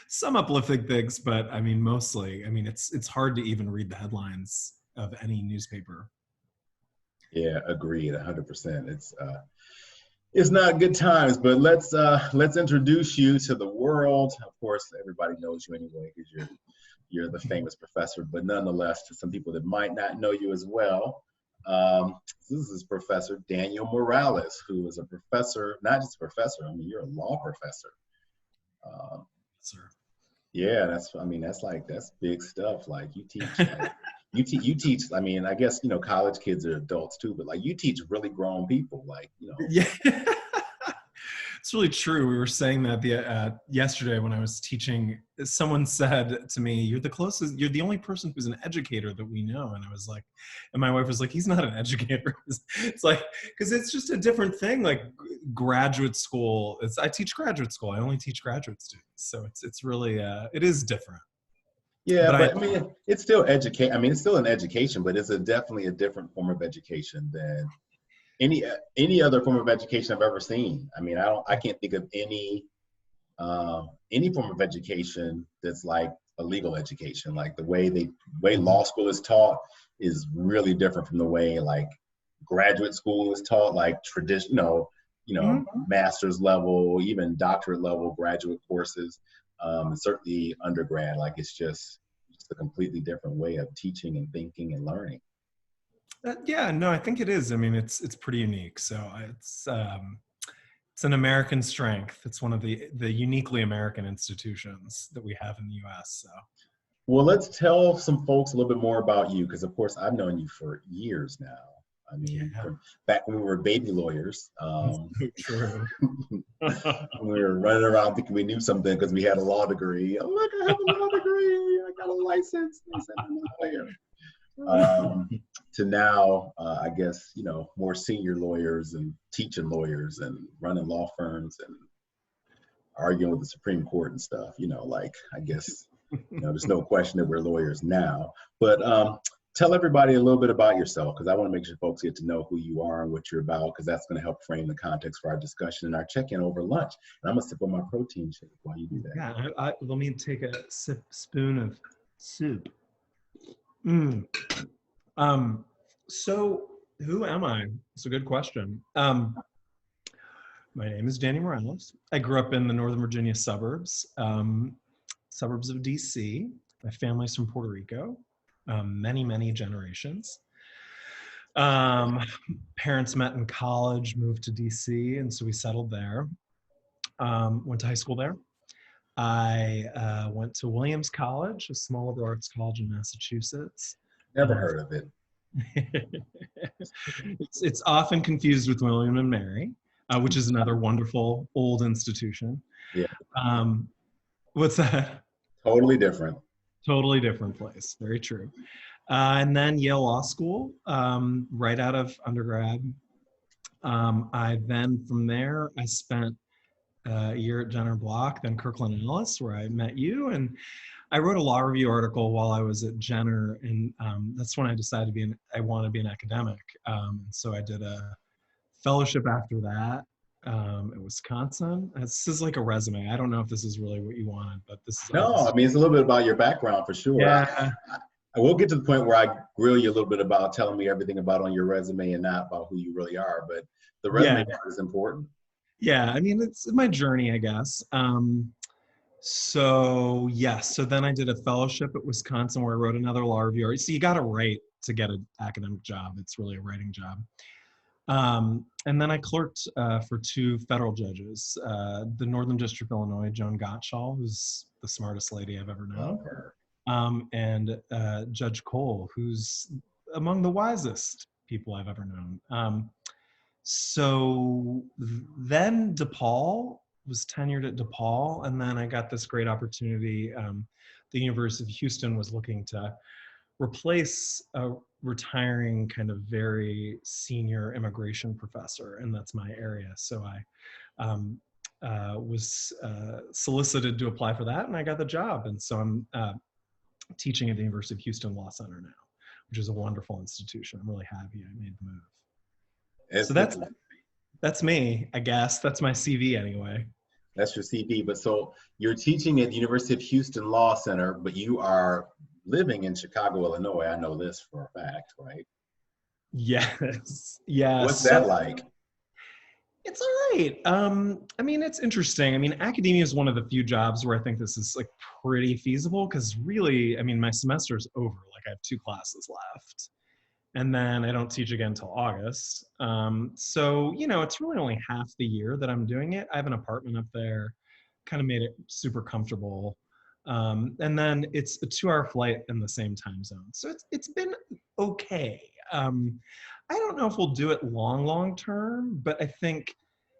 Some uplifting things, but I mean, mostly, I mean, it's hard to even read the headlines of any newspaper. Yeah, agreed, 100%. It's not good times, but let's introduce you to the world. Of course, everybody knows you anyway because you're the famous professor, but nonetheless, to some people that might not know you as well, this is Professor Daniel Morales, who is a professor, not just a professor. I mean, you're a law professor. Sir. Yeah, that's big stuff. Like you teach, like, you teach. I mean, I guess college kids are adults too, but like you teach really grown people. Like Yeah. It's really true. We were saying that yesterday when I was teaching. Someone said to me, "You're the only person who's an educator that we know." And I was like, and my wife was like, "He's not an educator." It's like, because it's just a different thing. Like graduate school. I teach graduate school. I only teach graduate students, so it's really it is different. Yeah, but I mean, it's still educate. I mean, it's still an education, but it's definitely a different form of education than any other form of education I've ever seen. I mean, I can't think of any form of education that's like a legal education. Like the way law school is taught is really different from the way like graduate school is taught, like traditional, master's level, even doctorate level graduate courses, and certainly undergrad. Like it's just a completely different way of teaching and thinking and learning. Yeah, no, I think it is. I mean, it's pretty unique. So it's an American strength. It's one of the uniquely American institutions that we have in the U.S. So, well, let's tell some folks a little bit more about you, because of course I've known you for years now. I mean, from back when we were baby lawyers. So true. We were running around thinking we knew something because we had a law degree. Oh, look, I have a law degree. I got a license. They said I'm a lawyer. To now, I guess, more senior lawyers and teaching lawyers and running law firms and arguing with the Supreme Court and stuff, like, I guess, there's no question that we're lawyers now. But tell everybody a little bit about yourself, because I want to make sure folks get to know who you are and what you're about, because that's going to help frame the context for our discussion and our check-in over lunch. And I'm going to sip on my protein shake while you do that. Yeah, let me take a spoon of soup. So who am I? It's a good question. My name is Danny Morales. I grew up in the Northern Virginia suburbs of DC. My family's from Puerto Rico, many generations. Parents met in college, moved to DC, and so we settled there. Went to high school there. I went to Williams College, a small liberal arts college in Massachusetts. Never heard of it. It's often confused with William and Mary, which is another wonderful old institution. Yeah. What's that? Totally different. Totally different place. Very true. And then Yale Law School, right out of undergrad. From there, I spent a year at Jenner&block, then Kirkland&ellis, where I met you. And I wrote a law review article while I was at Jenner, and that's when I decided I want to be an academic. So I did a fellowship after that in Wisconsin. This is like a resume. I don't know if this is really what you wanted, but this is. No, I mean, it's a little bit about your background for sure. Yeah. I will get to the point where I grill you a little bit about telling me everything about on your resume and not about who you really are, but the resume part is important. Yeah, I mean, it's my journey, I guess. So then I did a fellowship at Wisconsin where I wrote another law review. So you got to write to get an academic job. It's really a writing job. And then I clerked for two federal judges, the Northern District of Illinois, Joan Gottschall, who's the smartest lady I've ever known, and Judge Cole, who's among the wisest people I've ever known. So then DePaul, was tenured at DePaul, and then I got this great opportunity. The University of Houston was looking to replace a retiring kind of very senior immigration professor, and that's my area. So I was solicited to apply for that, and I got the job. And so I'm teaching at the University of Houston Law Center now, which is a wonderful institution. I'm really happy I made the move. So that's me, I guess. That's my CV anyway. That's your CV. But so you're teaching at the University of Houston Law Center, but you are living in Chicago, Illinois. I know this for a fact, right? Yes. Yes. What's So that like? it's all right. I mean, it's interesting. I mean, academia is one of the few jobs where I think this is like pretty feasible because really, I mean, my semester's over. Like I have 2 classes left. And then I don't teach again until August. So, you know, it's really only half the year that I'm doing it. I have an apartment up there, kind of made it super comfortable. And then it's a 2-hour flight in the same time zone. So it's been okay. I don't know if we'll do it long term, but I think,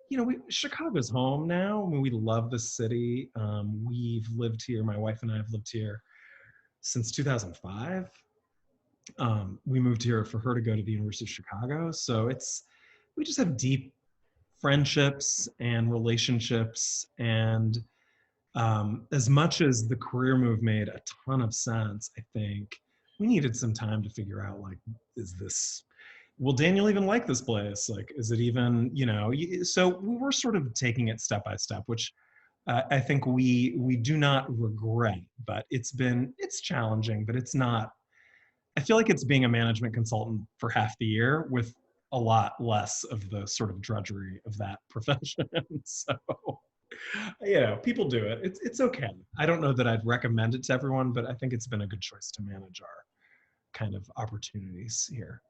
you know, Chicago's home now. I mean, we love the city. We've lived here. My wife and I have lived here since 2005. We moved here for her to go to the University of Chicago. So we just have deep friendships and relationships. And as much as the career move made a ton of sense, I think we needed some time to figure out, like, will Daniel even like this place? Like, is it even, you know, so we're sort of taking it step by step, which I think we do not regret, but it's challenging, but it's not, I feel like it's being a management consultant for half the year with a lot less of the sort of drudgery of that profession. So, you know, people do it. It's okay. I don't know that I'd recommend it to everyone, but I think it's been a good choice to manage our kind of opportunities here.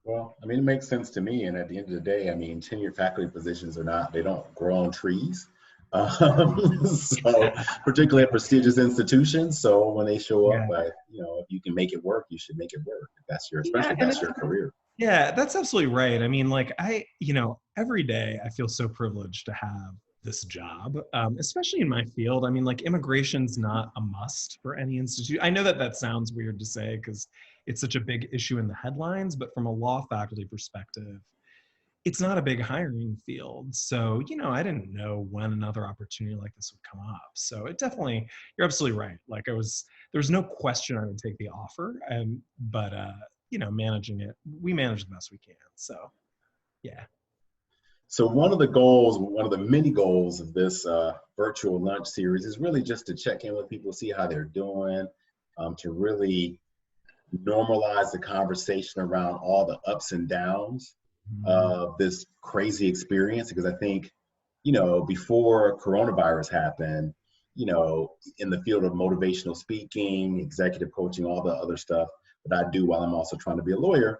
Well, I mean, it makes sense to me. And at the end of the day, I mean, tenure faculty positions they don't grow on trees. So particularly at prestigious institutions. So when they show up, Yeah. you know, if you can make it work, you should make it work. Especially Yeah, if and that's your career. yeah, that's absolutely right. I mean, like you know, every day I feel so privileged to have this job, especially in my field. I mean, like immigration's not a must for any institute. I know that that sounds weird to say because it's such a big issue in the headlines, but from a law faculty perspective, it's not a big hiring field. So, you know, I didn't know when another opportunity like this would come up. So it definitely, you're absolutely right. Like there's no question I would take the offer. But you know, we manage the best we can. So yeah. So one of the many goals of this virtual lunch series is really just to check in with people, see how they're doing, to really normalize the conversation around all the ups and downs of this crazy experience. Because I think, you know, before coronavirus happened, you know, in the field of motivational speaking, executive coaching, all the other stuff that I do while I'm also trying to be a lawyer,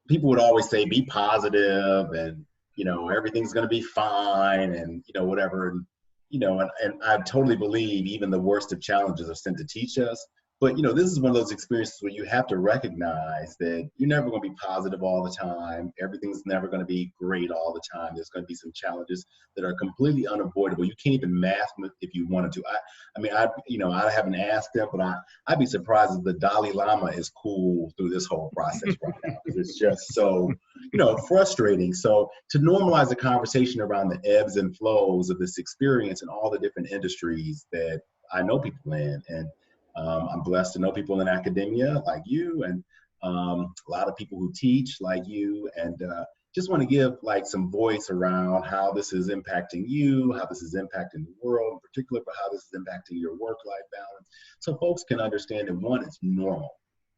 people would always say, be positive and, you know, everything's going to be fine and, you know, whatever. And, you know, and I totally believe even the worst of challenges are sent to teach us. But, you know, this is one of those experiences where you have to recognize that you're never going to be positive all the time. Everything's never going to be great all the time. There's going to be some challenges that are completely unavoidable. You can't even mask them if you wanted to. I mean, you know, I haven't asked them, but I'd be surprised if the Dalai Lama is cool through this whole process right now because it's just so, you know, frustrating. So to normalize the conversation around the ebbs and flows of this experience and all the different industries that I know people in, and I'm blessed to know people in academia like you, and a lot of people who teach like you, and just want to give like some voice around how this is impacting you, how this is impacting the world in particular, but how this is impacting your work-life balance. So folks can understand that one, it's normal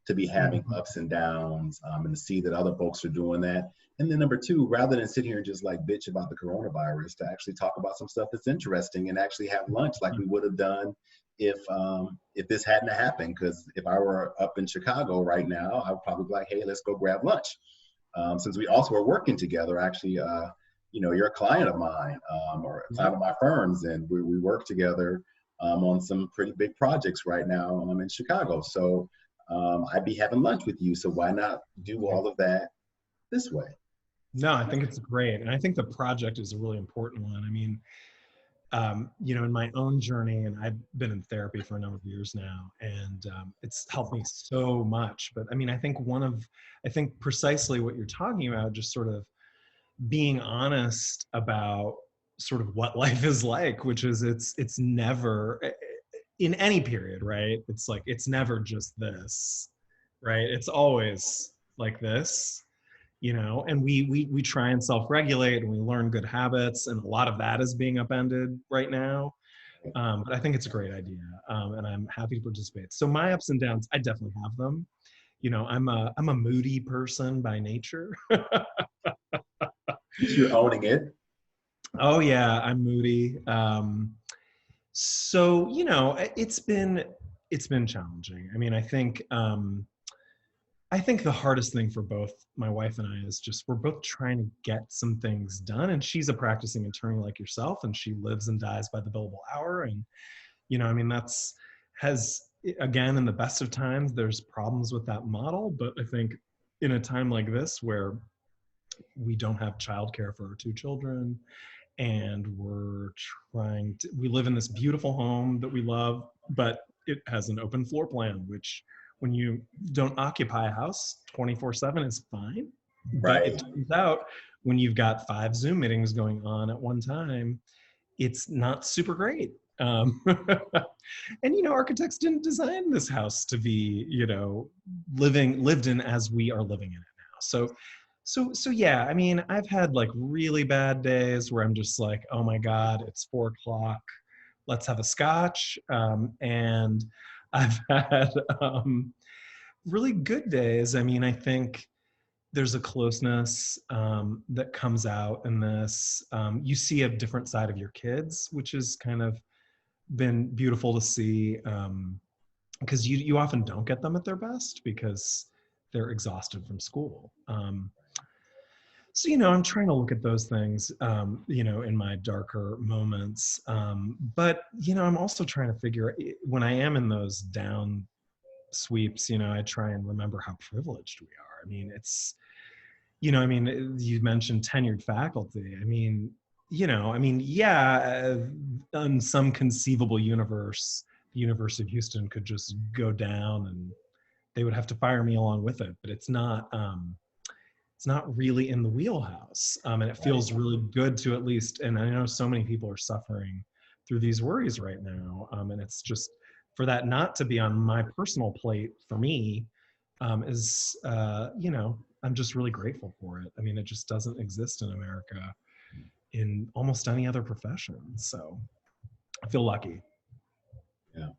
to be having ups and downs, and to see that other folks are doing that. And then number two, rather than sit here and just like bitch about the coronavirus, to actually talk about some stuff that's interesting and actually have lunch like we would have done if this hadn't happened. Because if I were up in Chicago right now, I would probably be like, hey, let's go grab lunch. Since we also are working together, actually, you know, you're a client of mine, or a client of my firm's, and we work together on some pretty big projects right now in Chicago. So I'd be having lunch with you. So why not do all of that this way? No, I think it's great. And I think the project is a really important one. I mean, you know, in my own journey, and I've been in therapy for a number of years now, and it's helped me so much. But I mean, I think precisely what you're talking about, just sort of being honest about sort of what life is like, which is it's never in any period, right? It's like, it's never just this, right? It's always like this. and we try and self-regulate and we learn good habits, and a lot of that is being upended right now. But I think it's a great idea, and I'm happy to participate. So my ups and downs, I definitely have them. I'm a moody person by nature. You're owning it. Oh yeah, I'm moody. So it's been challenging. I mean, I think the hardest thing for both my wife and I is just we're both trying to get some things done. And she's a practicing attorney like yourself, and she lives and dies by the billable hour. And I mean, has again, in the best of times, there's problems with that model. But I think in a time like this where we don't have childcare for our two children, and we live in this beautiful home that we love, but it has an open floor plan, which when you don't occupy a house 24/7 is fine. But Right. it turns out when you've got 5 Zoom meetings going on at one time, it's not super great. And architects didn't design this house to be, lived in as we are living in it now. So yeah, I mean, I've had like really bad days where I'm just like, oh my God, it's 4 o'clock. Let's have a scotch. And I've had really good days. I mean, I think there's a closeness that comes out in this. You see a different side of your kids, which has kind of been beautiful to see, because you often don't get them at their best because they're exhausted from school. So, I'm trying to look at those things, in my darker moments. But, I'm also trying to figure, when I am in those down sweeps, I try and remember how privileged we are. I mean, you mentioned tenured faculty. I mean, yeah, in some conceivable universe, the University of Houston could just go down and they would have to fire me along with it. But it's not really in the wheelhouse. And it feels really good to at least, and I know so many people are suffering through these worries right now. And it's just, for that not to be on my personal plate for me, is, I'm just really grateful for it. I mean, it just doesn't exist in America in almost any other profession. So I feel lucky. Yeah.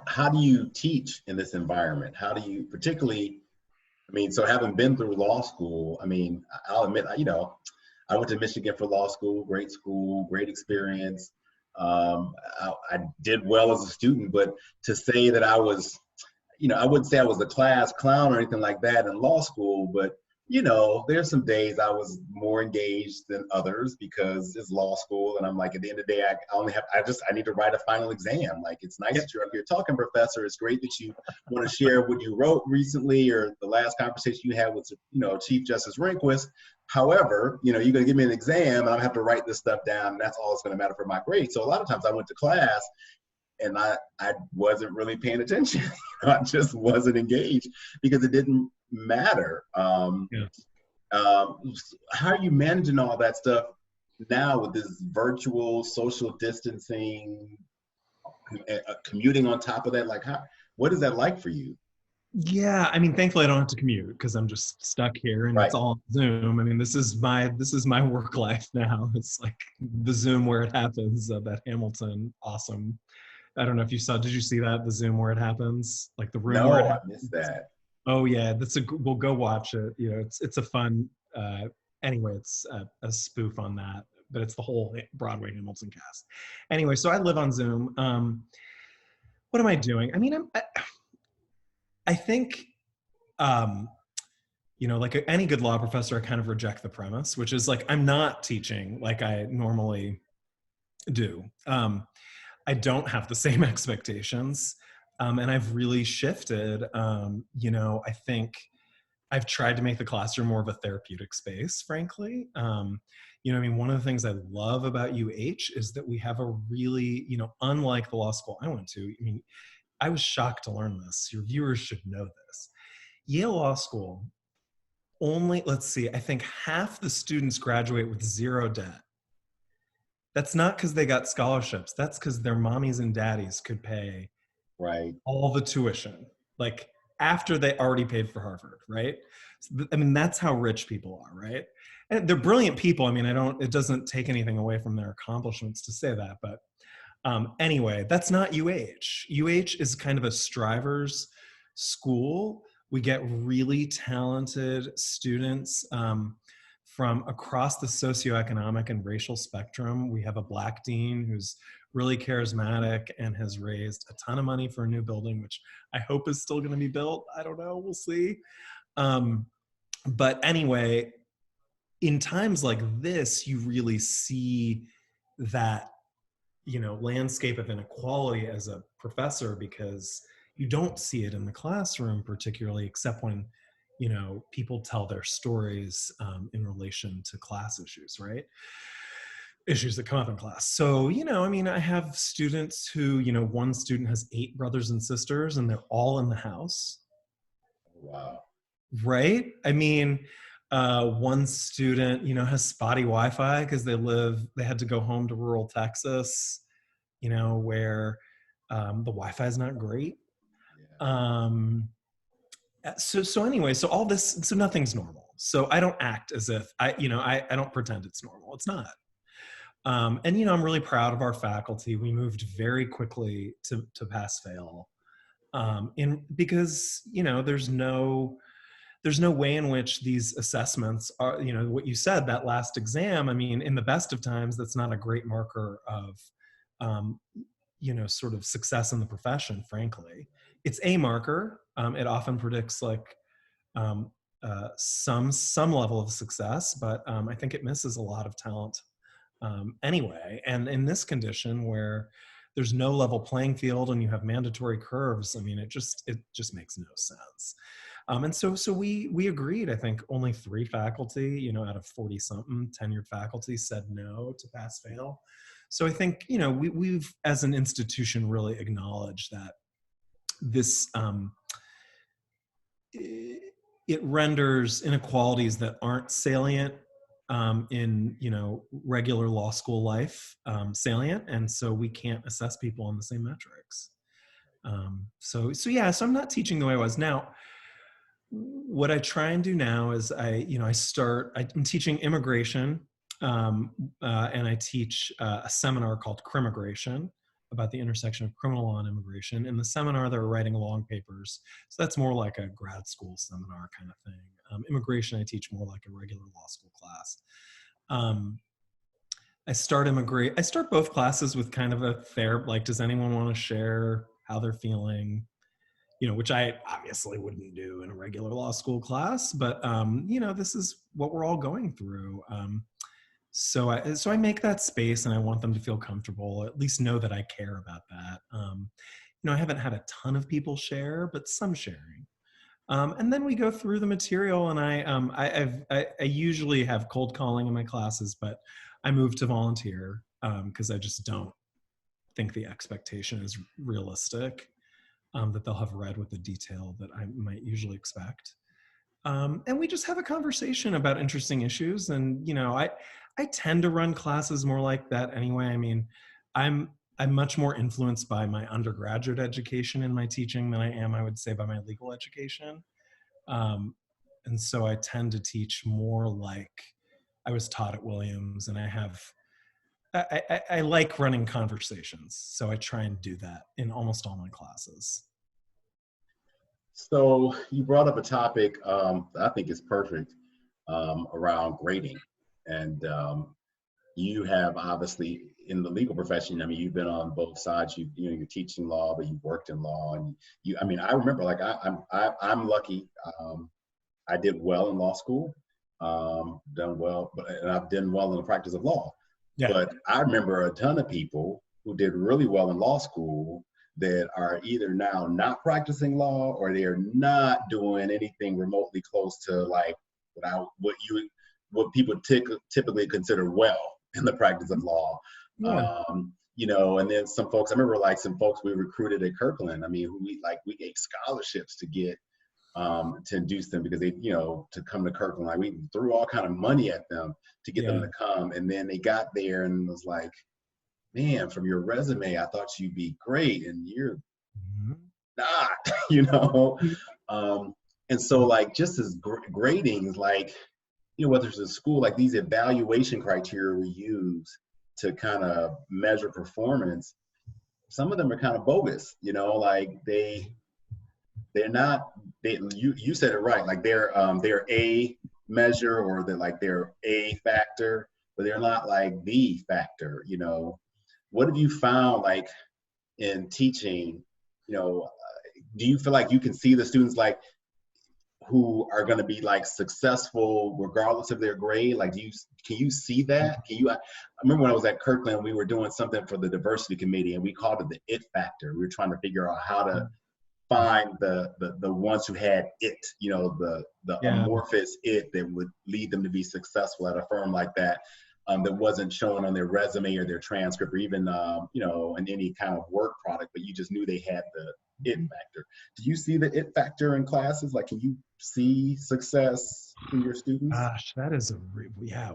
How do you teach in this environment? How do you, particularly, I mean, so having been through law school, I mean, I'll admit, I went to Michigan for law school, great experience. I did well as a student, but to say that I was, I wouldn't say I was a class clown or anything like that in law school, but there's some days I was more engaged than others because it's law school. And I'm like, at the end of the day, I need to write a final exam. Like, it's nice that you're up here talking, Professor. It's great that you want to share what you wrote recently or the last conversation you had with, Chief Justice Rehnquist. However, you're going to give me an exam and I have to write this stuff down. And that's all that's going to matter for my grade. So a lot of times I went to class and I wasn't really paying attention. I just wasn't engaged because it didn't matter. How are you managing all that stuff now with this virtual social distancing, commuting on top of that? Like, what is that like for you? Yeah, I mean, thankfully I don't have to commute because I'm just stuck here and It's all on Zoom. I mean, this is my work life now. It's like the Zoom where it happens. That Hamilton, awesome. I don't know if did you see that, the Zoom where it happens? Like the room where it happens? I missed that. Oh yeah, we'll go watch it. It's a fun, anyway, it's a spoof on that, but it's the whole Broadway Hamilton cast. Anyway, so I live on Zoom. What am I doing? I mean, I think, like any good law professor, I kind of reject the premise, which is like, I'm not teaching like I normally do. I don't have the same expectations. And I've really shifted. I think I've tried to make the classroom more of a therapeutic space, frankly. One of the things I love about UH is that we have a really, unlike the law school I went to, I was shocked to learn this. Your viewers should know this. Yale Law School, I think half the students graduate with 0 debt. That's not because they got scholarships. That's because their mommies and daddies could pay all the tuition. Like, after they already paid for Harvard, right? So, I mean, that's how rich people are, right? And they're brilliant people. I mean, it doesn't take anything away from their accomplishments to say that, but anyway, that's not UH. UH is kind of a strivers school. We get really talented students from across the socioeconomic and racial spectrum. We have a Black dean who's really charismatic and has raised a ton of money for a new building, which I hope is still going to be built. I don't know, we'll see. But anyway, in times like this, you really see that, you know, landscape of inequality as a professor, because you don't see it in the classroom particularly, except when, you know, people tell their stories in relation to class issues, right? Issues that come up in class. So, you know, I mean, I have students who, you know, one student has 8 brothers and sisters and they're all in the house. Wow. Right? I mean, one student, you know, has spotty Wi-Fi because they had to go home to rural Texas, you know, where the Wi-Fi is not great. Yeah. So anyway, so all this, so nothing's normal. So I don't act as if I don't pretend it's normal. It's not. And, you know, I'm really proud of our faculty. We moved very quickly to pass fail. Because, you know, there's no way in which these assessments are, you know, what you said, that last exam, I mean, in the best of times, that's not a great marker of, you know, sort of success in the profession, frankly. It's a marker. It often predicts like some level of success, but I think it misses a lot of talent anyway. And in this condition where there's no level playing field and you have mandatory curves, I mean, it just makes no sense. And so we agreed. I think only 3 faculty, you know, out of 40 something tenured faculty said no to pass fail. So I think, you know, we've as an institution really acknowledged that this it renders inequalities that aren't salient in, you know, regular law school life salient, and so we can't assess people on the same metrics. So I'm not teaching the way I was. Now, what I try and do now is I'm teaching immigration, and I teach a seminar called Crimmigration, about the intersection of criminal law and immigration. In the seminar, they're writing long papers. So that's more like a grad school seminar kind of thing. Immigration, I teach more like a regular law school class. I start both classes with kind of a fair, like, does anyone want to share how they're feeling? You know, which I obviously wouldn't do in a regular law school class, but you know, this is what we're all going through. So I make that space, and I want them to feel comfortable, at least know that I care about that. You know, I haven't had a ton of people share, but some sharing. And then we go through the material, and I usually have cold calling in my classes, but I move to volunteer because I just don't think the expectation is realistic that they'll have read with the detail that I might usually expect. And we just have a conversation about interesting issues. And, you know, I tend to run classes more like that anyway. I mean, I'm much more influenced by my undergraduate education in my teaching than I am, I would say, by my legal education. And so I tend to teach more like I was taught at Williams, and I like running conversations. So I try and do that in almost all my classes. So you brought up a topic I think is perfect around grading. And you have obviously in the legal profession, I mean, you've been on both sides. You're teaching law, but you've worked in law, and I mean, I remember, like, I'm lucky. I did well in law school, done well, and I've done well in the practice of law. Yeah. But I remember a ton of people who did really well in law school that are either now not practicing law, or they're not doing anything remotely close to like what people typically consider well in the practice of law. Yeah. You know, and then some folks, I remember like some folks we recruited at Kirkland. I mean, we gave scholarships to get to induce them, because they, you know, to come to Kirkland. Like, we threw all kind of money at them to get them to come, and then they got there and was like, man, from your resume, I thought you'd be great, and you're not, you know. And so like just as gradings, like, whether it's a school, like these evaluation criteria we use to kind of measure performance, some of them are kind of bogus, like they're not, you said it right, like they're a measure, or they're a factor, but they're not like the factor. What have you found, like, in teaching? Do you feel like you can see the students, like, who are going to be like successful regardless of their grade? Like, can you see that? I remember when I was at Kirkland, we were doing something for the diversity committee, and we called it the it factor. We were trying to figure out how to find the ones who had it, the amorphous it that would lead them to be successful at a firm like that, that wasn't shown on their resume or their transcript, or even in any kind of work product, but you just knew they had the it factor. Do you see the it factor in classes? Like, can you see success in your students? Gosh, that is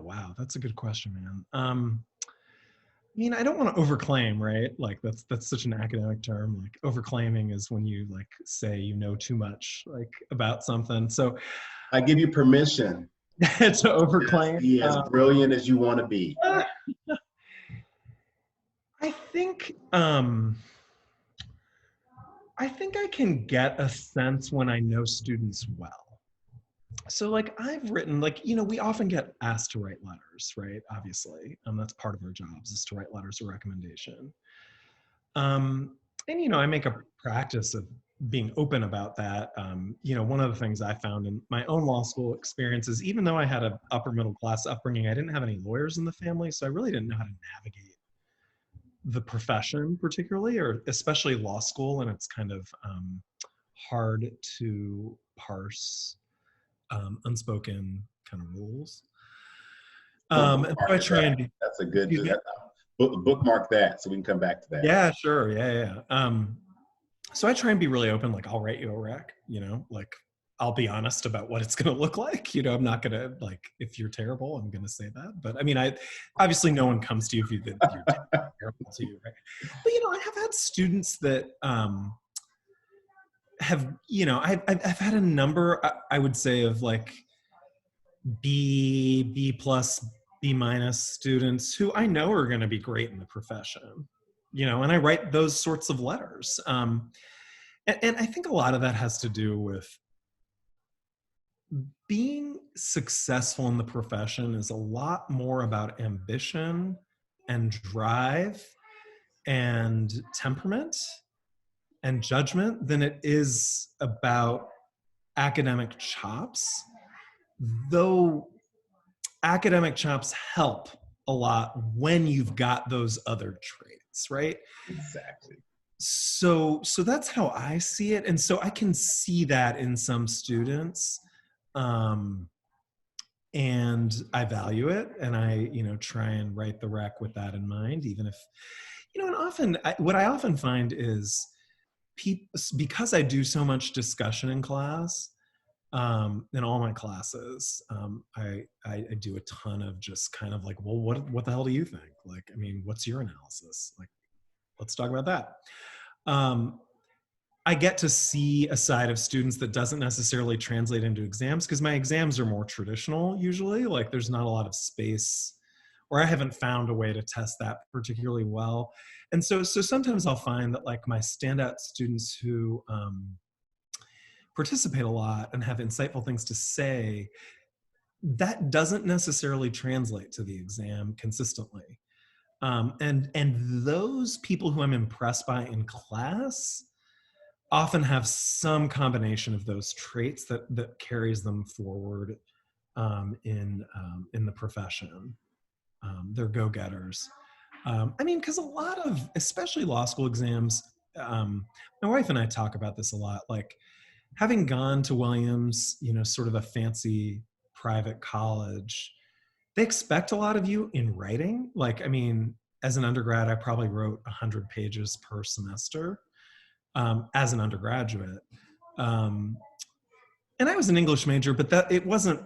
wow, that's a good question, man. I mean, I don't want to overclaim, right? Like that's such an academic term. Like, overclaiming is when you like say you know too much, like, about something. So I give you permission to overclaim. Be as brilliant as you want to be. I think I can get a sense when I know students well. So like I've written, like, we often get asked to write letters, right? Obviously, that's part of our jobs, is to write letters of recommendation. And I make a practice of being open about that. One of the things I found in my own law school experience is, even though I had an upper middle class upbringing, I didn't have any lawyers in the family, so I really didn't know how to navigate the profession, particularly, or especially law school, and it's kind of hard to parse unspoken kind of rules. And so I try and be, that's a good bookmark that, so we can come back to that. Yeah, sure. Yeah. So I try and be really open. Like, I'll write you a rec, like, I'll be honest about what it's going to look like. I'm not going to, like, if you're terrible, I'm going to say that. But I mean, obviously no one comes to you if you're terrible to you, right? But I have had students that have, I've had a number, I would say, of like B plus, B minus students who I know are going to be great in the profession, and I write those sorts of letters. And I think a lot of that has to do with being successful in the profession is a lot more about ambition and drive and temperament and judgment than it is about academic chops, though academic chops help a lot when you've got those other traits, right? Exactly. So that's how I see it. And so I can see that in some students. And I value it, and I, try and write the rec with that in mind, even if, and often, what I often find is because I do so much discussion in class, in all my classes, I do a ton of just kind of like, well, what the hell do you think? Like, I mean, what's your analysis? Like, let's talk about that. I get to see a side of students that doesn't necessarily translate into exams, because my exams are more traditional usually. Like, there's not a lot of space, or I haven't found a way to test that particularly well. And so sometimes I'll find that, like, my standout students who participate a lot and have insightful things to say, that doesn't necessarily translate to the exam consistently. And those people who I'm impressed by in class often have some combination of those traits that carries them forward in the profession. They're go-getters. I mean, because a lot of, especially law school exams, my wife and I talk about this a lot, like, having gone to Williams, sort of a fancy private college, they expect a lot of you in writing. Like, I mean, as an undergrad, I probably wrote 100 pages per semester. As an undergraduate. And I was an English major, but it wasn't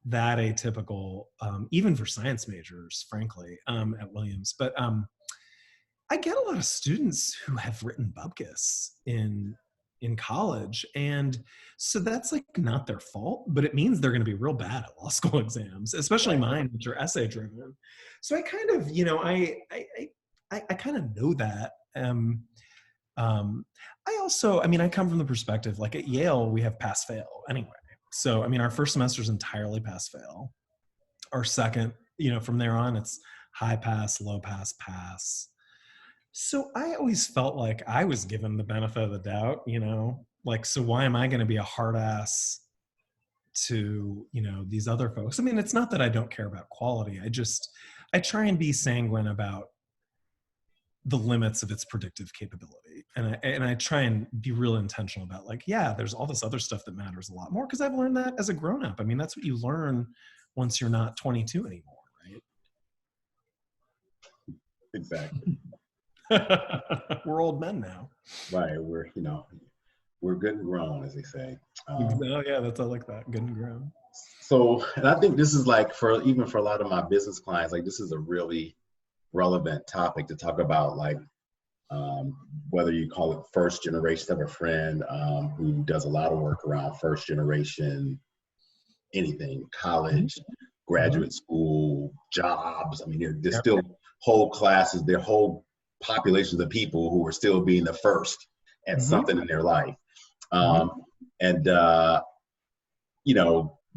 that atypical, even for science majors, frankly, at Williams. But I get a lot of students who have written bupkis in in college. And so that's like not their fault, but it means they're going to be real bad at law school exams, especially mine, which are essay driven. So I kind of, I kind of know that. I also, I mean, I come from the perspective, like at Yale, we have pass fail anyway. So, I mean, our first semester is entirely pass fail. Our second, from there on, it's high pass, low pass, pass. So I always felt like I was given the benefit of the doubt, like, so why am I going to be a hard ass to, these other folks? I mean, it's not that I don't care about quality. I try and be sanguine about the limits of its predictive capability. And I try and be real intentional about like, yeah, there's all this other stuff that matters a lot more, because I've learned that as a grown-up. I mean, that's what you learn once you're not 22 anymore, right? Exactly. We're old men now. Right. We're good and grown, as they say. Oh yeah, I like that. Good and grown. So, and I think this is like even for a lot of my business clients, like this is a really relevant topic to talk about, like whether you call it first generation. I have a friend who does a lot of work around first generation, anything, college, graduate school, jobs. I mean, there's still whole classes, there are whole populations of people who are still being the first at something in their life.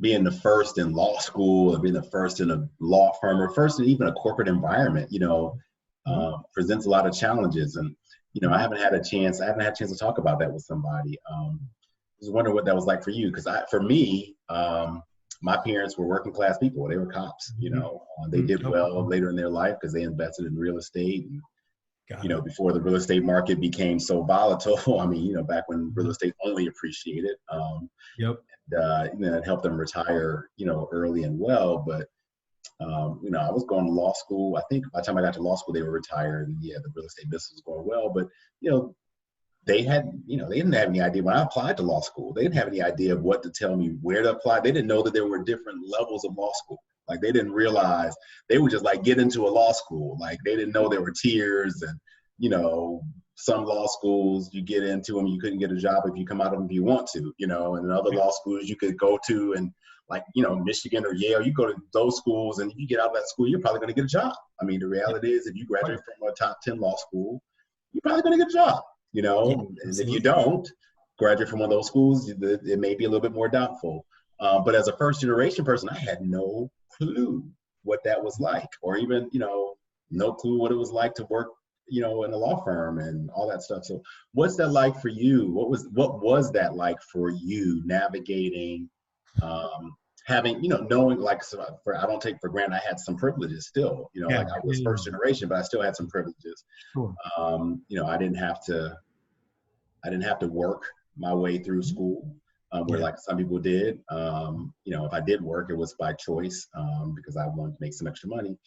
Being the first in law school, or being the first in a law firm, or first in even a corporate environment, presents a lot of challenges. And, I haven't had a chance to talk about that with somebody. I was wondering what that was like for you. Because for me, my parents were working class people. They were cops, they did well later in their life because they invested in real estate. And, before the real estate market became so volatile, I mean, back when real estate only appreciated, it helped them retire, early and well. But, I was going to law school. I think by the time I got to law school, they were retired, and the real estate business was going well. But, they didn't have any idea when I applied to law school. They didn't have any idea of what to tell me, where to apply. They didn't know that there were different levels of law school. Like, they didn't realize, they would just like get into a law school. Like, they didn't know there were tiers, and, some law schools you get into them, you couldn't get a job if you come out of them if you want to, and in other law schools you could go to, and like, Michigan or Yale, you go to those schools, and if you get out of that school, you're probably going to get a job. I mean, the reality is, if you graduate from a top 10 law school, you're probably going to get a job, and if you don't graduate from one of those schools, it may be a little bit more doubtful. But as a first generation person, I had no clue what that was like, or even, no clue what it was like to work, in a law firm and all that stuff. So what's that like for you? What was that like for you, navigating, having, knowing, like, I don't take for granted, I had some privileges still, like I was first generation, but I still had some privileges. Sure. I didn't have to work my way through school, where like some people did. If I did work, it was by choice, because I wanted to make some extra money.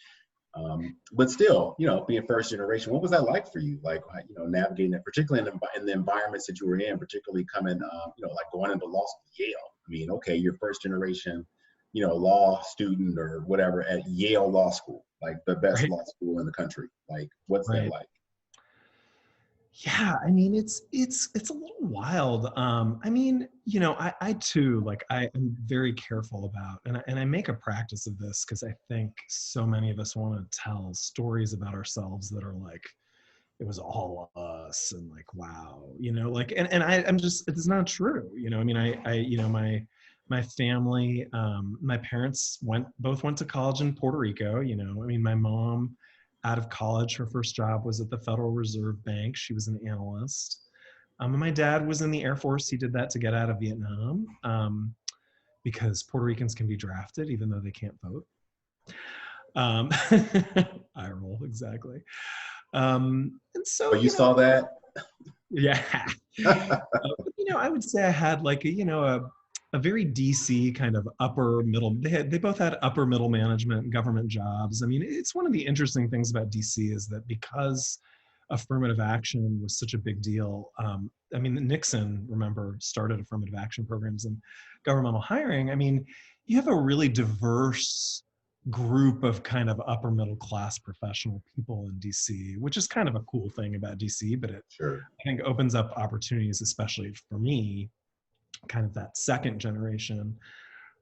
But still, being first generation, what was that like for you? Like, navigating it, particularly in the environments that you were in, particularly coming, like going into law school, Yale. I mean, okay, you're first generation, law student or whatever at Yale Law School, like the best law school in the country. Like, what's that like? Yeah, I mean, it's a little wild. I mean, I too, like, I am very careful about, and I make a practice of this because I think so many of us want to tell stories about ourselves that are like, it was all us, and like, wow, like, and I'm just, it's not true. I mean, my family, my parents both went to college in Puerto Rico. I mean, my mom, out of college, her first job was at the Federal Reserve Bank. She was an analyst. And my dad was in the Air Force. He did that to get out of Vietnam, because Puerto Ricans can be drafted even though they can't vote. Eye roll, exactly. And so, but you saw that? Yeah. I would say I had like a very DC kind of upper middle. They both had upper middle management government jobs. I mean, it's one of the interesting things about DC is that because affirmative action was such a big deal. I mean, Nixon, remember, started affirmative action programs and governmental hiring. I mean, you have a really diverse group of kind of upper middle class professional people in DC, which is kind of a cool thing about DC, but it Sure. I think opens up opportunities, especially for me, kind of that second generation.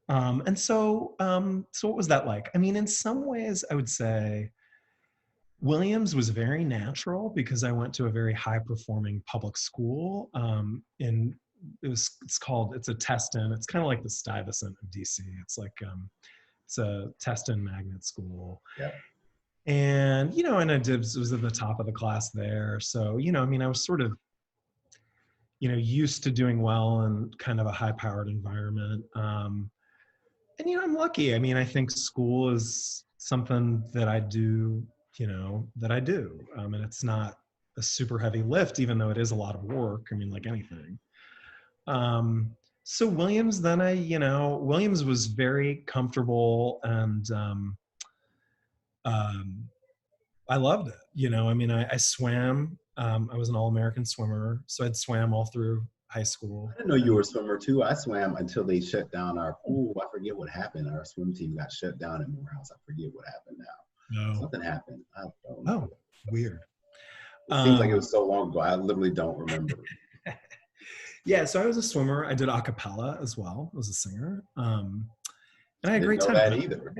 So what was that like? I mean, in some ways, I would say Williams was very natural because I went to a very high performing public school. It's a Teston. It's kind of like the Stuyvesant of DC. It's like it's a Teston magnet school. Yeah. And and was at the top of the class there. So I mean, I was sort of used to doing well in kind of a high powered environment. And I'm lucky. I mean, I think school is something that I do, and it's not a super heavy lift, even though it is a lot of work. I mean, like anything. So Williams, then Williams was very comfortable, and I loved it. I mean, I swam. I was an All-American swimmer, so I'd swam all through high school. I didn't know you were a swimmer too. I swam until they shut down our pool. I forget what happened. Our swim team got shut down in Morehouse. I forget what happened now. No. Something happened. I don't know. Oh, weird. It seems like it was so long ago. I literally don't remember. Yeah, so I was a swimmer. I did a cappella as well. I was a singer. And I had a great time. Didn't know that either.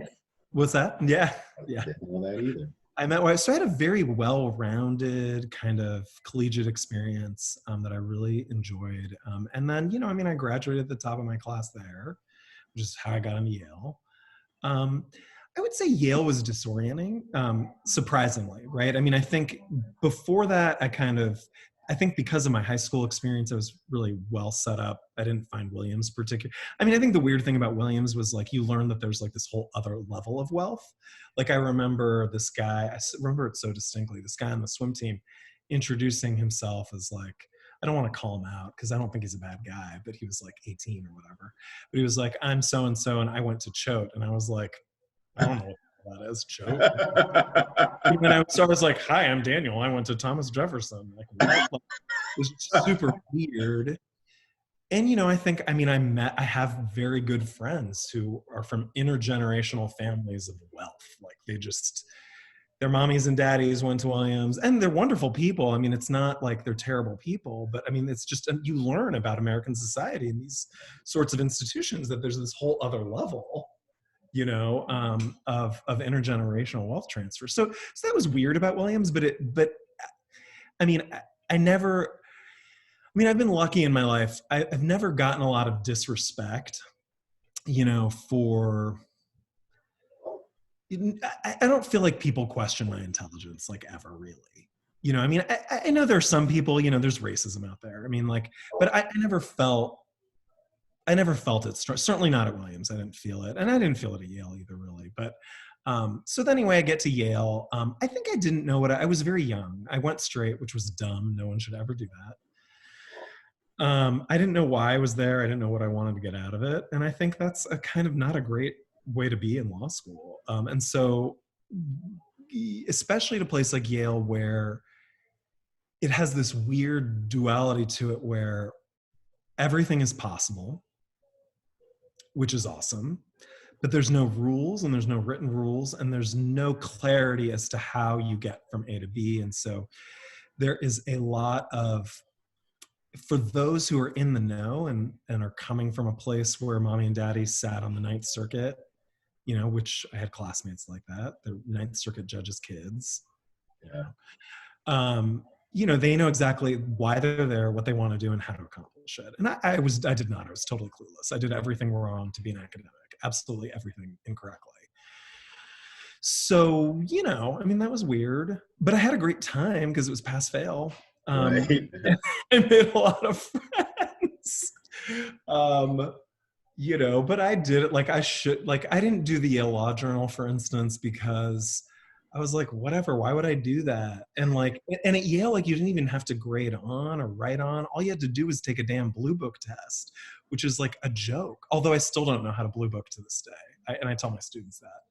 What's that? Yeah. Didn't know that either. So I had a very well-rounded kind of collegiate experience that I really enjoyed. And then, I mean, I graduated at the top of my class there, which is how I got into Yale. I would say Yale was disorienting, surprisingly, right? I mean, I think before that, I think because of my high school experience, I was really well set up. I didn't find Williams particular. I mean, I think the weird thing about Williams was like, you learn that there's like this whole other level of wealth. Like I remember this guy, I remember it so distinctly, this guy on the swim team introducing himself as like, I don't want to call him out because I don't think he's a bad guy, but he was like 18 or whatever. But he was like, I'm so-and-so, and I went to Choate. And I was like, I don't know what that is, Choate. And I was like, hi, I'm Daniel. I went to Thomas Jefferson. Like, what? Like, it was super weird. And, I have very good friends who are from intergenerational families of wealth. Like their mommies and daddies went to Williams, and they're wonderful people. I mean, it's not like they're terrible people, but I mean, it's just, you learn about American society and these sorts of institutions that there's this whole other level of intergenerational wealth transfer. So that was weird about Williams, but I mean, I've been lucky in my life. I've never gotten a lot of disrespect, for, I don't feel like people question my intelligence, like ever really. I mean, I know there are some people, there's racism out there. I mean, like, but I never felt it. Certainly not at Williams. I didn't feel it. And I didn't feel it at Yale either, really. But so then anyway, I get to Yale. I think I didn't know I was very young. I went straight, which was dumb. No one should ever do that. I didn't know why I was there. I didn't know what I wanted to get out of it. And I think that's a kind of not a great way to be in law school. And so, especially at a place like Yale, where it has this weird duality to it where everything is possible, which is awesome, but there's no rules and there's no written rules and there's no clarity as to how you get from A to B. And so there is a lot of, for those who are in the know and are coming from a place where mommy and daddy sat on the Ninth Circuit, which I had classmates like that, the Ninth Circuit judges' kids, they know exactly why they're there, what they want to do, and how to accomplish it. And I did not. I was totally clueless. I did everything wrong to be an academic, absolutely everything incorrectly. So, that was weird, but I had a great time because it was pass fail. Right. I made a lot of friends. But I did it like I should. Like I didn't do the Yale Law Journal, for instance, because I was like, whatever, why would I do that? And at Yale, like you didn't even have to grade on or write on. All you had to do was take a damn blue book test, which is like a joke. Although I still don't know how to blue book to this day. And I tell my students that.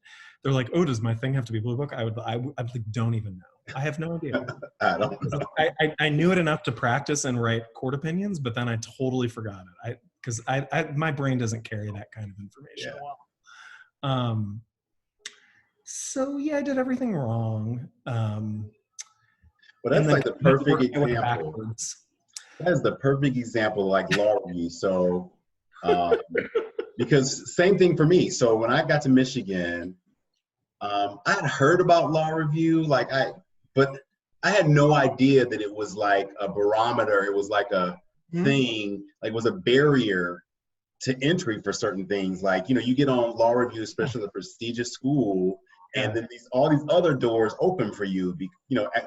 They're like, oh, does my thing have to be blue book? I like, don't even know. I have no idea. I don't know. I knew it enough to practice and write court opinions, but then I totally forgot it. Because my brain doesn't carry that kind of information well. So yeah, I did everything wrong. Well, And that's then like the kind of perfect worked my way example. backwards. That is the perfect example of like law review. So, um, because same thing for me. So when I got to Michigan, I had heard about law review, but I had no idea that it was like a barometer. It was like a Mhm. thing, like it was a barrier to entry for certain things. Like, you get on law review, Yeah. especially a prestigious school, and Yeah. then all these other doors open for you,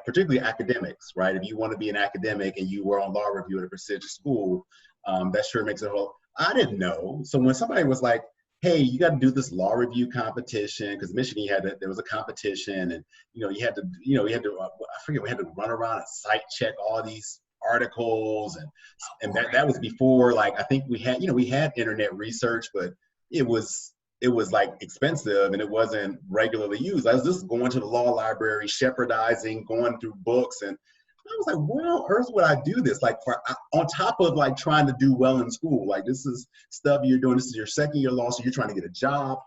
particularly academics, right? If you want to be an academic and you were on law review at a prestigious school, that sure makes it whole. I didn't know. So when somebody was like, hey, you got to do this law review competition, because Michigan there was a competition, and I forget, we had to run around and site check all these articles, and that was before, like, I think we had internet research, but it was like expensive and it wasn't regularly used. I was just going to the law library, shepherdizing, going through books, and I was like, where on earth would I do this? Like, on top of like trying to do well in school, like this is stuff you're doing. This is your second year law, so you're trying to get a job.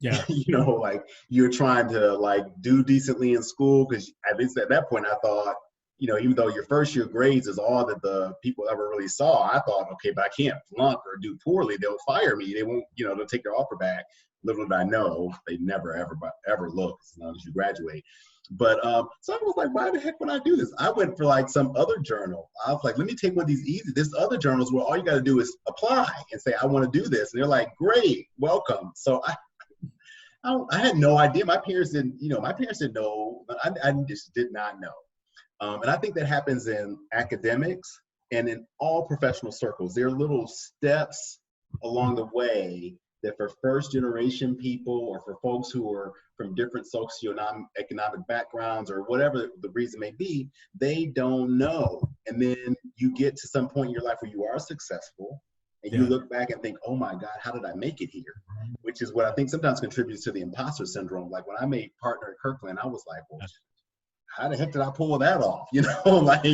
Yeah. Like you're trying to like do decently in school, because at least at that point I thought, even though your first year grades is all that the people ever really saw, I thought, okay, but I can't flunk or do poorly. They'll fire me. They won't, they'll take their offer back. Little did I know, they never, ever look as long as you graduate. But so I was like, why the heck would I do this? I went for like some other journal. I was like, let me take one of these easy. This other journals where all you got to do is apply and say, I want to do this. And they're like, great, welcome. So I had no idea. My parents didn't know. I just did not know. And I think that happens in academics and in all professional circles. There are little steps along the way that for first generation people, or for folks who are from different socioeconomic backgrounds, or whatever the reason may be, they don't know. And then you get to some point in your life where you are successful and you Yeah. look back and think, oh my God, how did I make it here? Which is what I think sometimes contributes to the imposter syndrome. Like when I made partner at Kirkland, I was like, well, how the heck did I pull that off? Like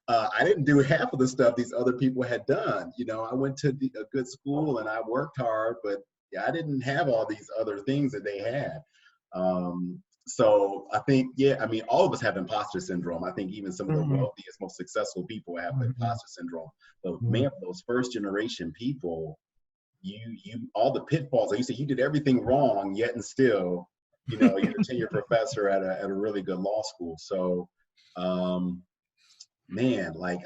I didn't do half of the stuff these other people had done. I went to a good school and I worked hard, but yeah, I didn't have all these other things that they had. So I think, all of us have imposter syndrome. I think even some of the Mhm. wealthiest, most successful people have Mhm. imposter syndrome. But Mhm. man, for those first generation people, you all the pitfalls. Like you said, you did everything wrong, yet and still, you're a tenured professor at a really good law school. So, man, like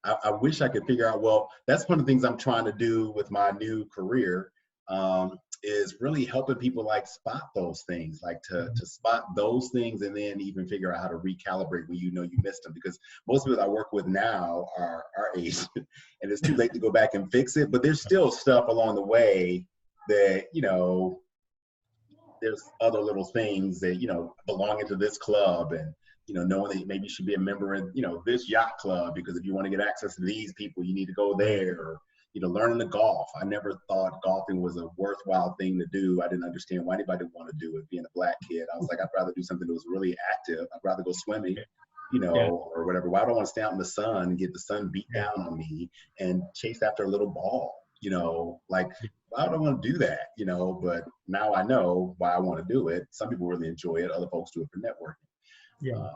I wish I could figure out. Well, that's one of the things I'm trying to do with my new career. Is really helping people like spot those things, like to spot those things, and then even figure out how to recalibrate when you missed them. Because most people I work with now are our age, and it's too late to go back and fix it. But there's still stuff along the way that there's other little things that belonging to this club, and knowing that maybe you should be a member in this yacht club, because if you want to get access to these people, you need to go there. Or learning to golf. I never thought golfing was a worthwhile thing to do. I didn't understand why anybody would want to do it. Being a Black kid, I was like, I'd rather do something that was really active. I'd rather go swimming, Yeah. or whatever. Why do I want to stay out in the sun and get the sun beat Yeah. down on me and chase after a little ball? Like, why do I want to do that? But now I know why I want to do it. Some people really enjoy it. Other folks do it for networking. Yeah.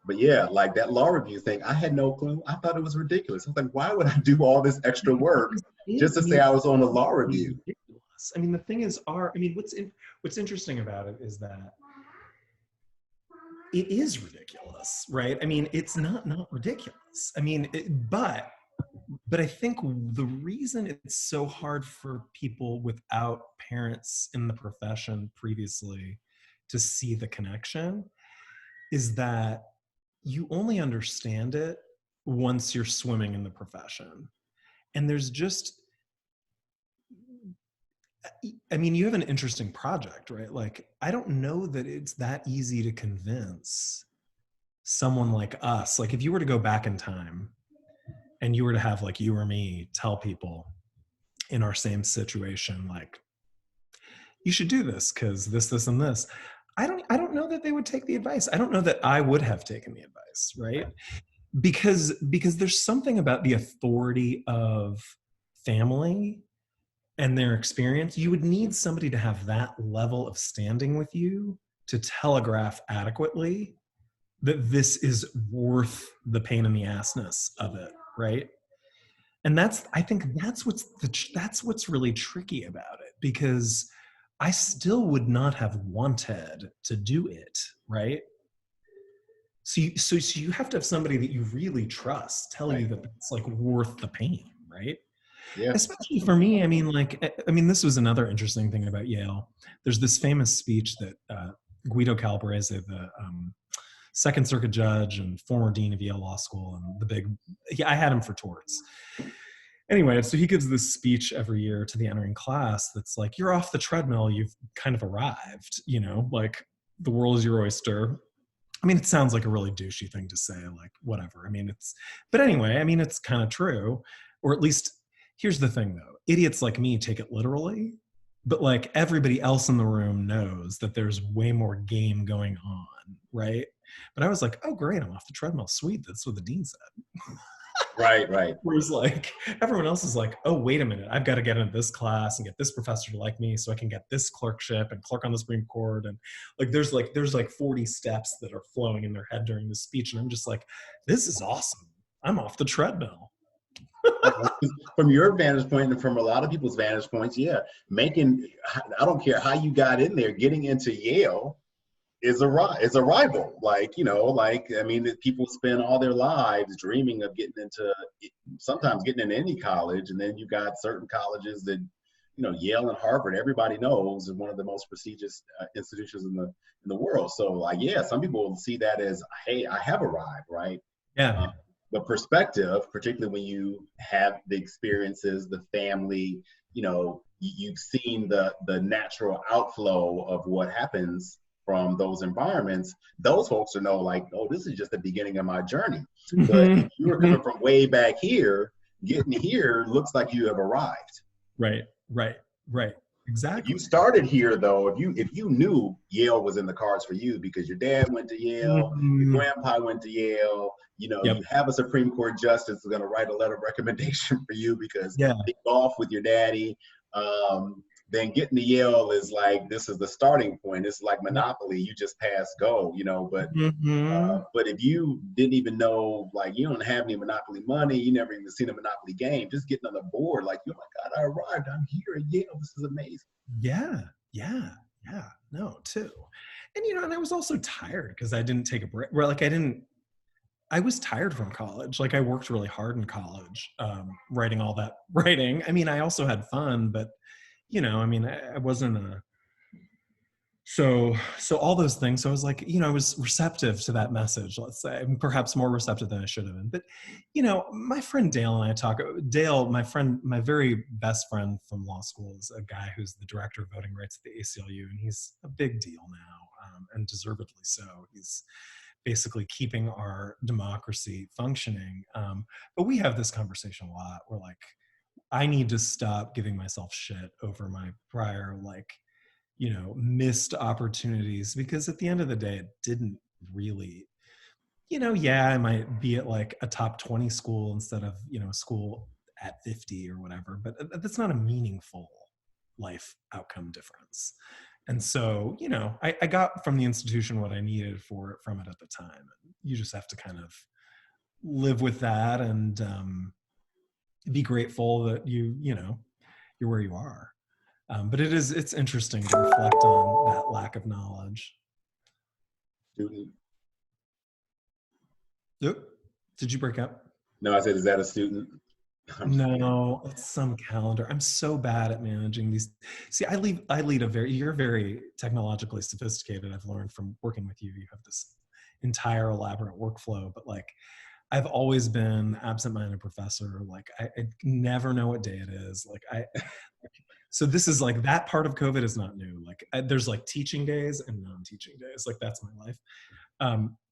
But yeah, like that law review thing, I had no clue. I thought it was ridiculous. I was like, why would I do all this extra work just to say I was on a law review? Ridiculous. I mean, the thing is, what's interesting about it is that it is ridiculous, right? I mean, it's not ridiculous. I mean, but I think the reason it's so hard for people without parents in the profession previously to see the connection is that you only understand it once you're swimming in the profession. And there's just, I mean, you have an interesting project, right? Like, I don't know that it's that easy to convince someone like us. Like, if you were to go back in time and you were to have like you or me tell people in our same situation, like, you should do this because this, and this. I don't know that they would take the advice. I don't know that I would have taken the advice, right? Because there's something about the authority of family and their experience. You would need somebody to have that level of standing with you to telegraph adequately that this is worth the pain in the assness of it, right? And I think that's what's really tricky about it, because I still would not have wanted to do it, right? So you have to have somebody that you really trust tell you that it's like worth the pain, right? Yeah. Especially for me, I mean, this was another interesting thing about Yale. There's this famous speech that Guido Calabrese, the Second Circuit judge and former dean of Yale Law School, and I had him for torts. Anyway, so he gives this speech every year to the entering class that's like, you're off the treadmill, you've kind of arrived, like the world is your oyster. I mean, it sounds like a really douchey thing to say, like whatever. I mean, but anyway, I mean, it's kind of true. Or at least, here's the thing though, idiots like me take it literally, but like everybody else in the room knows that there's way more game going on, right? But I was like, oh great, I'm off the treadmill, sweet, that's what the dean said. Right. Whereas like everyone else is like, oh, wait a minute, I've got to get into this class and get this professor to like me so I can get this clerkship and clerk on the Supreme Court. And there's like 40 steps that are flowing in their head during this speech. And I'm just like, this is awesome. I'm off the treadmill. From your vantage point and from a lot of people's vantage points, yeah, I don't care how you got in there, getting into Yale is a rival. I mean, people spend all their lives dreaming of sometimes getting into any college, and then you got certain colleges that, Yale and Harvard, everybody knows is one of the most prestigious institutions in the world. So yeah, some people will see that as, hey, I have arrived, right? Yeah. The perspective, particularly when you have the experiences, the family, you've seen the natural outflow of what happens from those environments. Those folks will know, like, oh, this is just the beginning of my journey. Mm-hmm. But if you were coming from way back here, getting here looks like you have arrived. Right. Exactly. If you started here, though, if you knew Yale was in the cards for you because your dad went to Yale, your grandpa went to Yale, you have a Supreme Court justice who's going to write a letter of recommendation for you because they golf with your daddy. Then getting to Yale is like, this is the starting point. It's like Monopoly. You just pass go, but if you didn't even know, like, you don't have any Monopoly money, you never even seen a Monopoly game, just getting on the board, like, oh my God, I arrived. I'm here at Yale. This is amazing. Yeah. No, too. And, and I was also tired because I didn't take a break. Well, I was tired from college. Like, I worked really hard in college, writing all that writing. I mean, I also had fun, but I wasn't so all those things. So I was like, I was receptive to that message, let's say, perhaps more receptive than I should have been. But, my friend Dale and I Dale, my very best friend from law school, is a guy who's the director of voting rights at the ACLU. And he's a big deal now, and deservedly so. He's basically keeping our democracy functioning. But we have this conversation a lot. We're like, I need to stop giving myself shit over my prior, missed opportunities, because at the end of the day, it didn't really, I might be at like a top 20 school instead of, a school at 50 or whatever, but that's not a meaningful life outcome difference. And so, I got from the institution what I needed from it at the time. You just have to kind of live with that and, be grateful that you're where you are. But it's interesting to reflect on that lack of knowledge. Student. Yep. Did you break up? No, I said, is that a student? No, it's some calendar. I'm so bad at managing these. See, you're very technologically sophisticated. I've learned from working with you. You have this entire elaborate workflow, but I've always been absent-minded professor. Like, I never know what day it is. So this is like, that part of COVID is not new. There's teaching days and non-teaching days. That's my life.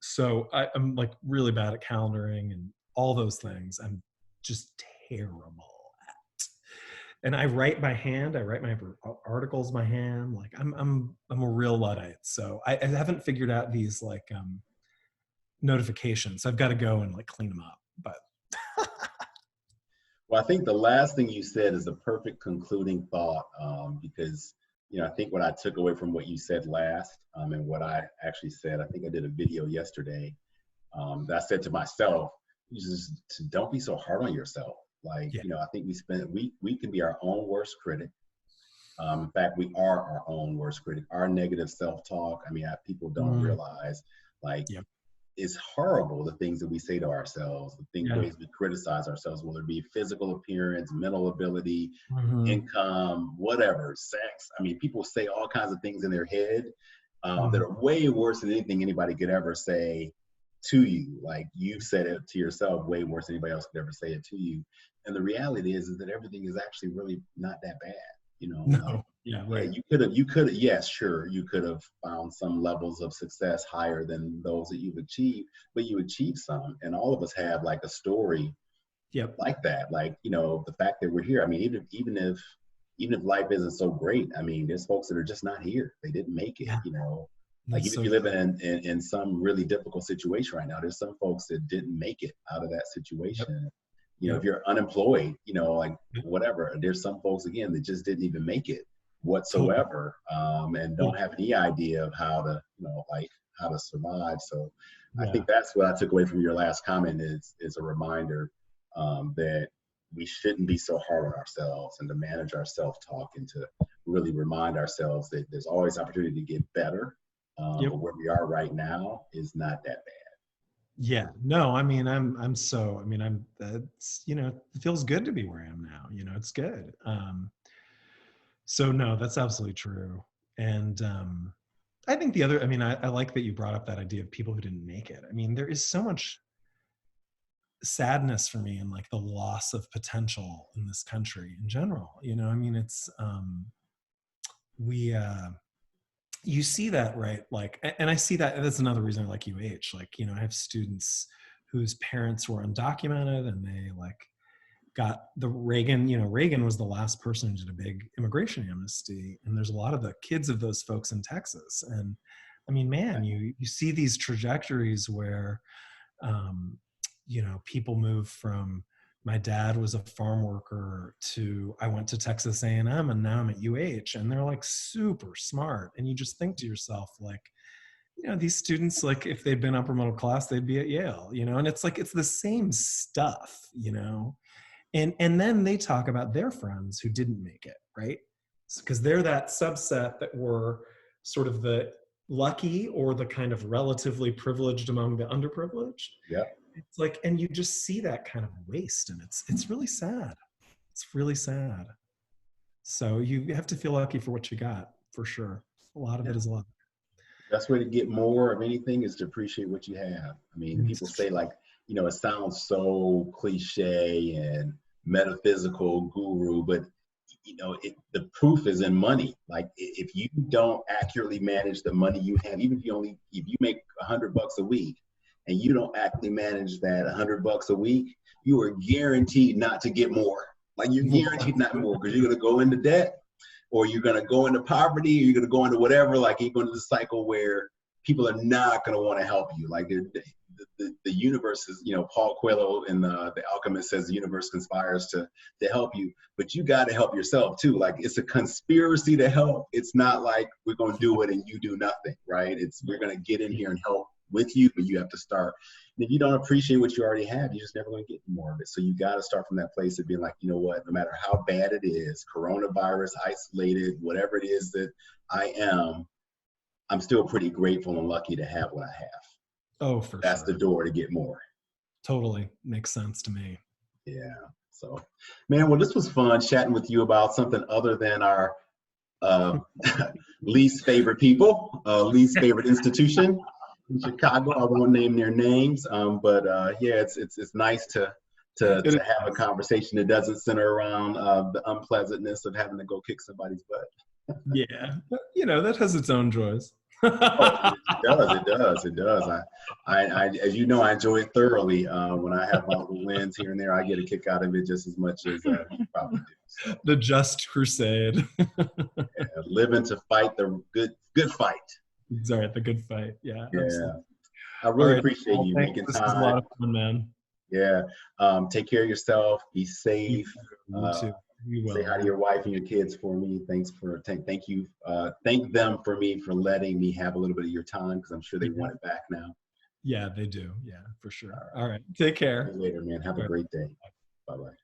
So I'm really bad at calendaring and all those things. I'm just terrible at. And I write by hand. I write my articles by hand. I'm a real Luddite. So I haven't figured out these notifications. I've got to go and clean them up. But well, I think the last thing you said is the perfect concluding thought, because I think what I took away from what you said last, and what I actually said, I think I did a video yesterday, that I said to myself, just don't be so hard on yourself. Like, I think we can be our own worst critic. In fact, we are our own worst critic. Our negative self-talk, people don't realize, like, it's horrible, the things that we say to ourselves, the ways we criticize ourselves, whether it be physical appearance, mental ability, income, whatever, sex. People say all kinds of things in their head that are way worse than anything anybody could ever say to you. Like, you've said it to yourself way worse than anybody else could ever say it to you. And the reality is that everything is actually really not that bad. No. Right. You could have, yes, sure, you could have found some levels of success higher than those that you've achieved, but you achieved some. And all of us have like a story like that. Like, the fact that we're here, even if life isn't so great, there's folks that are just not here. They didn't make it, Like, even if you're living in some really difficult situation right now, there's some folks that didn't make it out of that situation. If you're unemployed, like whatever, there's some folks, again, that just didn't even make it whatsoever, and don't have any idea of how to, how to survive. So I think that's what I took away from your last comment is a reminder that we shouldn't be so hard on ourselves, and to manage our self-talk, and to really remind ourselves that there's always opportunity to get better. But where we are right now is not that bad. Yeah, no, I'm that's, it feels good to be where I am now, it's good. So no, that's absolutely true. And I think the other, I like that you brought up that idea of people who didn't make it. There is so much sadness for me in like the loss of potential in this country in general. It's, you see that, right? Like, and I see that, that's another reason I like UH. Like, I have students whose parents were undocumented, and they like got the Reagan, Reagan was the last person who did a big immigration amnesty. And there's a lot of the kids of those folks in Texas. And man, you see these trajectories where, people move from, my dad was a farm worker, to I went to Texas A&M, and now I'm at UH, and they're like super smart. And you just think to yourself, like, these students, like, if they'd been upper middle class, they'd be at Yale, and it's like, it's the same stuff, and then they talk about their friends who didn't make it, right? Because they're that subset that were sort of the lucky, or the kind of relatively privileged among the underprivileged. Yeah. It's like, and you just see that kind of waste, and it's really sad. It's really sad. So you have to feel lucky for what you got, for sure. A lot of it is luck. Best way to get more of anything is to appreciate what you have. People say, like, it sounds so cliche and metaphysical guru, but the proof is in money. Like, if you don't accurately manage the money you have, even if you make $100 a week, and you don't actively manage that $100 a week, you are guaranteed not to get more. Like, you're guaranteed not more, because you're going to go into debt, or you're going to go into poverty, or you're going to go into whatever. Like, you're going to the cycle where people are not going to want to help you. Like, the universe is, Paul Coelho in The Alchemist says the universe conspires to help you, but you got to help yourself too. Like, it's a conspiracy to help. It's not like we're going to do it and you do nothing, right? We're going to get in here and help with you, but you have to start. And if you don't appreciate what you already have, you're just never going to get more of it. So you got to start from that place of being like, you know what, no matter how bad it is, coronavirus, isolated, whatever it is that I am, I'm still pretty grateful and lucky to have what I have. Oh, for That's sure. the door to get more. Totally makes sense to me. Yeah. So, man, well, this was fun chatting with you about something other than our least favorite people, least favorite institution in Chicago. I won't name their names, but yeah, it's nice to have a conversation that doesn't center around the unpleasantness of having to go kick somebody's butt. Yeah, that has its own joys. Oh, it does. I as you know, I enjoy it thoroughly. When I have my little wins here and there, I get a kick out of it just as much as you probably do. So, the just crusade. Yeah, living to fight the good fight. Sorry, the good fight. Yeah. Yeah. Absolutely. I really appreciate you making this time. This was a lot of fun, man. Yeah. Take care of yourself. Be safe. You too. We will. Say hi to your wife and your kids for me. Thank you. Thank them for me for letting me have a little bit of your time, because I'm sure they want it back now. Yeah, they do. Yeah, for sure. All right. Take care. See you later, man. Have a great day. Bye-bye.